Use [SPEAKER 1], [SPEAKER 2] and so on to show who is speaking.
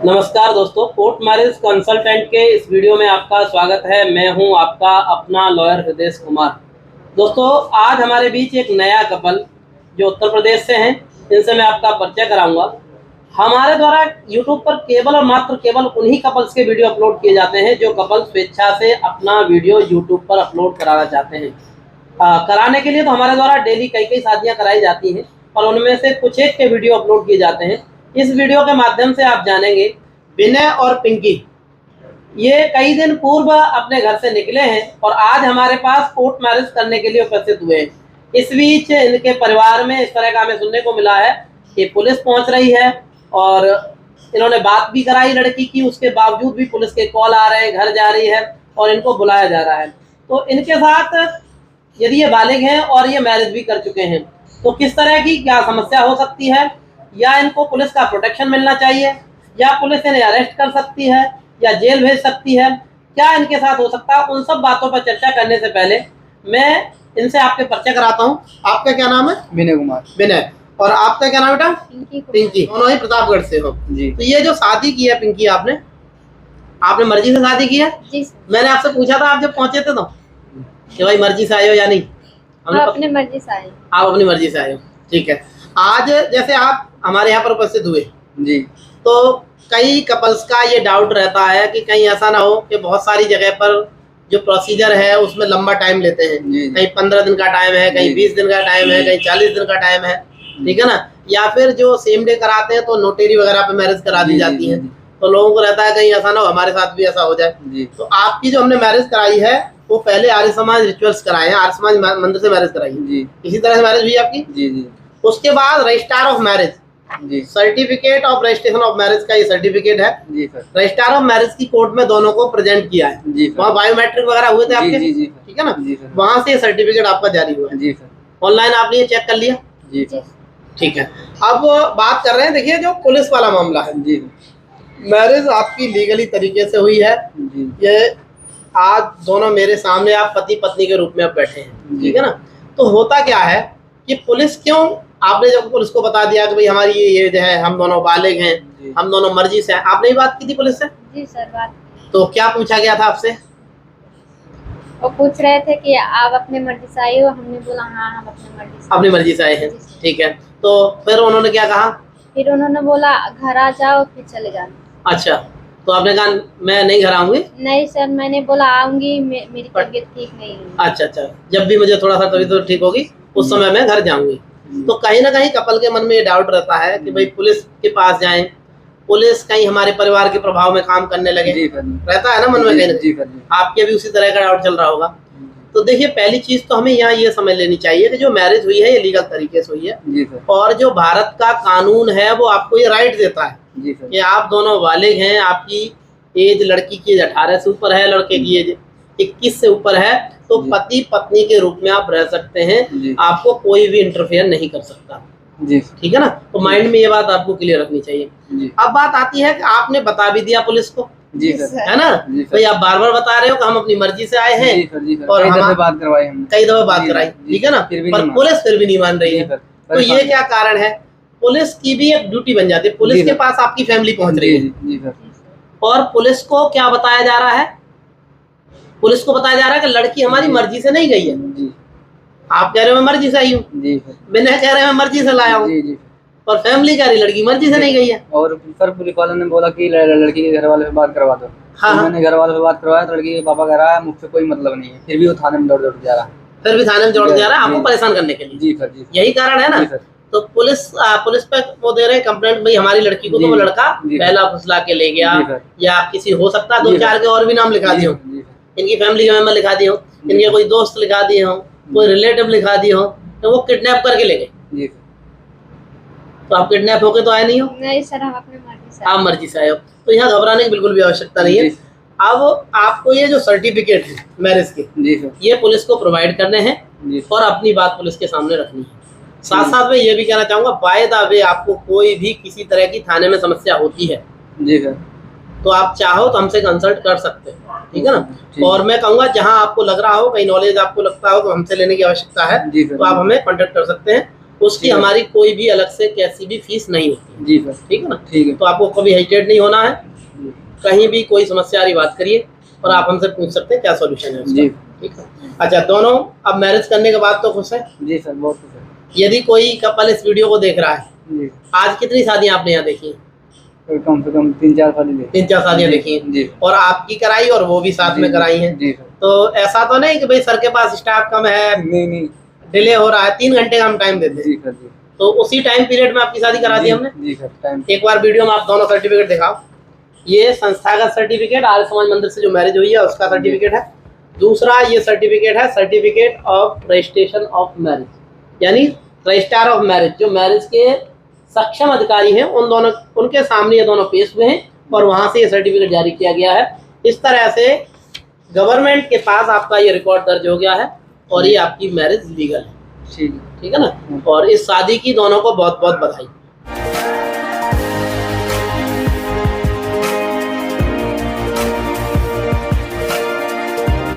[SPEAKER 1] नमस्कार दोस्तों, court marriage consultant के इस वीडियो में आपका स्वागत है। मैं हूं आपका अपना लॉयर हृदय कुमार। दोस्तों, आज हमारे बीच एक नया कपल जो उत्तर प्रदेश से हैं, इनसे मैं आपका परिचय कराऊंगा। हमारे द्वारा यूट्यूब पर केवल और मात्र केवल उन्हीं कपल्स के वीडियो अपलोड किए जाते हैं जो कपल स्वेच्छा से अपना वीडियो यूट्यूब पर अपलोड कराना चाहते हैं। कराने के लिए तो हमारे द्वारा डेली कई शादियाँ कराई जाती हैं और उनमें से कुछ एक के वीडियो अपलोड किए जाते हैं। इस वीडियो के माध्यम से आप जानेंगे विनय और पिंकी ये कई दिन पूर्व अपने घर से निकले हैं और आज हमारे पास कोर्ट मैरिज करने के लिए उपस्थित हुए हैं। इस बीच इनके परिवार में इस तरह का हमें सुनने को मिला है कि पुलिस पहुंच रही है और इन्होंने बात भी कराई लड़की की, उसके बावजूद भी पुलिस के कॉल आ रहे हैं, घर जा रही है और इनको बुलाया जा रहा है। तो इनके साथ यदि ये बालिग हैं और ये मैरिज भी कर चुके हैं तो किस तरह की क्या समस्या हो सकती है, या इनको पुलिस का प्रोटेक्शन मिलना चाहिए, या पुलिस इन्हें अरेस्ट कर सकती है या जेल भेज सकती है, क्या इनके साथ हो सकता है, उन सब बातों पर चर्चा करने से पहले मैं इनसे आपके परिचय कराता हूँ। आपका क्या नाम है?
[SPEAKER 2] विनय कुमार।
[SPEAKER 1] विनय। और आपका क्या नाम बेटा? पिंकी। दोनों ही प्रतापगढ़ से हो जी। तो ये जो शादी की है पिंकी, आपने मर्जी से शादी की है जी? मैंने आपसे पूछा था आप जब पहुंचे थे तो कि भाई मर्जी से आए हो या नहीं?
[SPEAKER 3] अपनी मर्जी से आए।
[SPEAKER 1] आप अपनी मर्जी से आए हो, ठीक है। आज जैसे आप हमारे यहाँ पर उपस्थित हुए
[SPEAKER 2] जी,
[SPEAKER 1] तो कई कपल्स का ये डाउट रहता है कि कहीं ऐसा ना हो कि बहुत सारी जगह पर जो प्रोसीजर है उसमें लंबा टाइम लेते हैं। कहीं 15 दिन का टाइम है, कहीं 20 दिन का टाइम है, कहीं 40 दिन का टाइम है, ठीक है ना। या फिर जो सेम डे कराते हैं तो नोटरी वगैरह पे मैरिज करा दी जाती है। तो लोगों को रहता है कहीं ऐसा ना हो हमारे साथ भी ऐसा हो जाए। तो आपकी जो हमने मैरिज कराई है वो पहले आर्य समाज रिचुअल्स कराए हैं, आर्य समाज मंदिर से मैरिज कराई है, इसी तरह से मैरिज हुई आपकी जी। उसके बाद रजिस्ट्रार ऑफ मैरिज जी, certificate of registration of marriage का ये सर्टिफिकेट है जी सर। रजिस्ट्रार ऑफ मैरिज की कोर्ट में दोनों को प्रेजेंट किया है जी। वहाँ बायोमेट्रिक वगैरह हुए थे आपके जी, ठीक है ना जी सर। वहाँ से सर्टिफिकेट आपका जारी हुआ है जी सर। ऑनलाइन आपने ये चेक कर लिया जी सर, ठीक है। अब बात कर रहे हैं, देखिए जो पुलिस वाला मामला है जी, मैरिज आपकी लीगली तरीके से हुई है जी। ये आज दोनों मेरे सामने आप पति पत्नी के रूप में आप बैठे हैं, ठीक है ना। तो होता क्या है कि पुलिस क्यों, आपने जब पुलिस को बता दिया कि भाई हमारी ये एज है, हम दोनों बालिग हैं, हम दोनों मर्जी से, आपने ही बात की थी पुलिस से
[SPEAKER 3] जी सर? बात। तो
[SPEAKER 1] क्या पूछा गया था आपसे?
[SPEAKER 3] वो पूछ रहे थे कि आप अपने मर्जी से आए हो, हमने बोला हाँ हम अपनी
[SPEAKER 1] मर्जी से आए हैं, ठीक है। तो फिर उन्होंने क्या कहा?
[SPEAKER 3] फिर उन्होंने बोला घर आ जाओ फिर चले जाना।
[SPEAKER 1] अच्छा, तो आपने कहा मैं नहीं घर आऊंगी?
[SPEAKER 3] नहीं सर, मैंने बोला आऊंगी, मेरी तबीयत ठीक नहीं है।
[SPEAKER 1] अच्छा, जब भी मुझे थोड़ा सा तबीयत ठीक होगी उस समय मैं घर जाऊंगी। तो कहीं ना कहीं कपल के मन में ये डाउट रहता है कि भाई पुलिस के पास जाएं, पुलिस कहीं हमारे परिवार के प्रभाव में काम करने लगे, रहता है ना मन में कहीं ना। आपके भी उसी तरह का डाउट चल रहा होगा। तो देखिए, पहली चीज तो हमें यहाँ ये समझ लेनी चाहिए कि जो मैरिज हुई है ये लीगल तरीके से हुई है और जो भारत का कानून है वो आपको ये राइट देता है कि आप दोनों बालिग हैं, आपकी एज, लड़की की एज 18 से ऊपर है, लड़के की एज 21 से ऊपर है, तो पति पत्नी के रूप में आप रह सकते हैं, आपको कोई भी इंटरफेयर नहीं कर सकता जी, ठीक है ना। तो माइंड में ये बात आपको क्लियर रखनी चाहिए। अब बात आती है कि आपने बता भी दिया पुलिस को जी सर, है ना भाई, आप बार बार बता रहे हो कि हम अपनी मर्जी से आए हैं और कई दफा बात कराई, ठीक है ना, पर पुलिस फिर भी नहीं मान रही है। तो ये क्या कारण है? पुलिस की भी एक ड्यूटी बन जाती है, पुलिस के पास आपकी फैमिली पहुंच रही है और पुलिस को क्या बताया जा रहा है? पुलिस को बताया जा रहा है कि लड़की हमारी मर्जी से नहीं गई है। आप कह रहे हो मैं मर्जी से आई हूँ, विनय कह रहे हैं मैं मर्जी से लाया हूँ, और फैमिली कह रही लड़की मर्जी से नहीं गई है।
[SPEAKER 2] और सर पुलिस वाले ने बोला कि लड़की के घर वाले से बात करवा दो। हाँ, मैंने घर वालों से बात करवाया तो लड़की के पापा कह रहा है मुझसे कोई मतलब नहीं है, फिर भी वो थाने में दौड़ जा रहा है।
[SPEAKER 1] फिर भी थाने में दौड़ जा रहा है आपको परेशान करने के लिए जी सर जी। यही कारण है ना। तो पुलिस पे वो दे रहे हैं कंप्लेंट, भाई हमारी लड़की को तो वो लड़का पहला फुसला के ले गया, या किसी हो सकता है 2-4 के और भी नाम लिखा दिए हो, इनकी फैमिली के मेंबर लिखा दिए हो, इनके कोई दोस्त लिखा दिए हो, कोई रिलेटिव लिखा दिए हो, तो वो किडनैप करके ले गए। तो आप किडनैप होके तो आए नहीं हो?
[SPEAKER 3] नहीं सर, हम अपनी मर्जी से,
[SPEAKER 1] आप मर्जी से आए हो। तो यहाँ घबराने की बिल्कुल भी आवश्यकता नहीं है। अब आपको ये जो सर्टिफिकेट है मैरिज के ये पुलिस को प्रोवाइड करने हैं और अपनी बात पुलिस के सामने रखनी है। साथ साथ में ये भी कहना चाहूंगा, बाय द वे आपको कोई भी किसी तरह की थाने में समस्या होती है जी सर, तो आप चाहो तो हमसे कंसल्ट कर सकते हैं, ठीक है ना। और मैं कहूँगा जहाँ आपको लग रहा हो, कहीं नॉलेज आपको लगता हो तो हमसे लेने की आवश्यकता है तो आप हमें कॉन्टेक्ट कर सकते हैं। उसकी हमारी कोई भी अलग से कैसी भी फीस नहीं होती।
[SPEAKER 2] जी सर।
[SPEAKER 1] ठीक है ना?
[SPEAKER 2] ठीक है।
[SPEAKER 1] तो आपको कभी हेजिटेट नहीं होना है, कहीं भी कोई समस्या आ रही बात करिए और आप हमसे पूछ सकते हैं क्या सॉल्यूशन है उसका।
[SPEAKER 2] जी।
[SPEAKER 1] ठीक है। अच्छा, दोनों अब मैरिज करने के बाद तो खुश है?
[SPEAKER 2] जी सर, बहुत खुश है।
[SPEAKER 1] यदि कोई कपल इस वीडियो को देख रहा है,
[SPEAKER 2] जी,
[SPEAKER 1] आज कितनी शादियां आपने यहाँ देखी?
[SPEAKER 2] तो कम से कम 3-4 शादी देखी।
[SPEAKER 1] 3-4 शादियां
[SPEAKER 2] जी,
[SPEAKER 1] देखी हैं
[SPEAKER 2] जी।
[SPEAKER 1] और आपकी कराई और वो भी साथ
[SPEAKER 2] जी,
[SPEAKER 1] में कराई हैं।
[SPEAKER 2] जी सर।
[SPEAKER 1] तो ऐसा तो नहीं कि भाई सर के पास स्टाफ कम है,
[SPEAKER 2] नहीं,
[SPEAKER 1] डिले हो रहा है, 3 घंटे का हम टाइम देते
[SPEAKER 2] जी
[SPEAKER 1] हैं,
[SPEAKER 2] सर। जी,
[SPEAKER 1] तो उसी टाइम पीरियड में आपकी शादी करा दी हमने।
[SPEAKER 2] जी सर, टाइम।
[SPEAKER 1] एक बार वीडियो में आप दोनों सर्टिफिकेट दिखाओ। ये संस्थागत सर्टिफिकेट, आर्य समाज मंदिर से जो मैरिज हुई है उसका सर्टिफिकेट है। दूसरा ये सर्टिफिकेट है, certificate of registration of marriage, यानी रजिस्ट्रार ऑफ मैरिज, जो मैरिज के सक्षम अधिकारी हैं उन दोनों, उनके सामने ये दोनों पेश हुए हैं और वहां से ये सर्टिफिकेट जारी किया गया है। इस तरह से गवर्नमेंट के पास आपका ये रिकॉर्ड दर्ज हो गया है और ये आपकी मैरिज लीगल है।
[SPEAKER 2] ठीक है।
[SPEAKER 1] ठीक है ना? और इस शादी की दोनों को बहुत बहुत बधाई।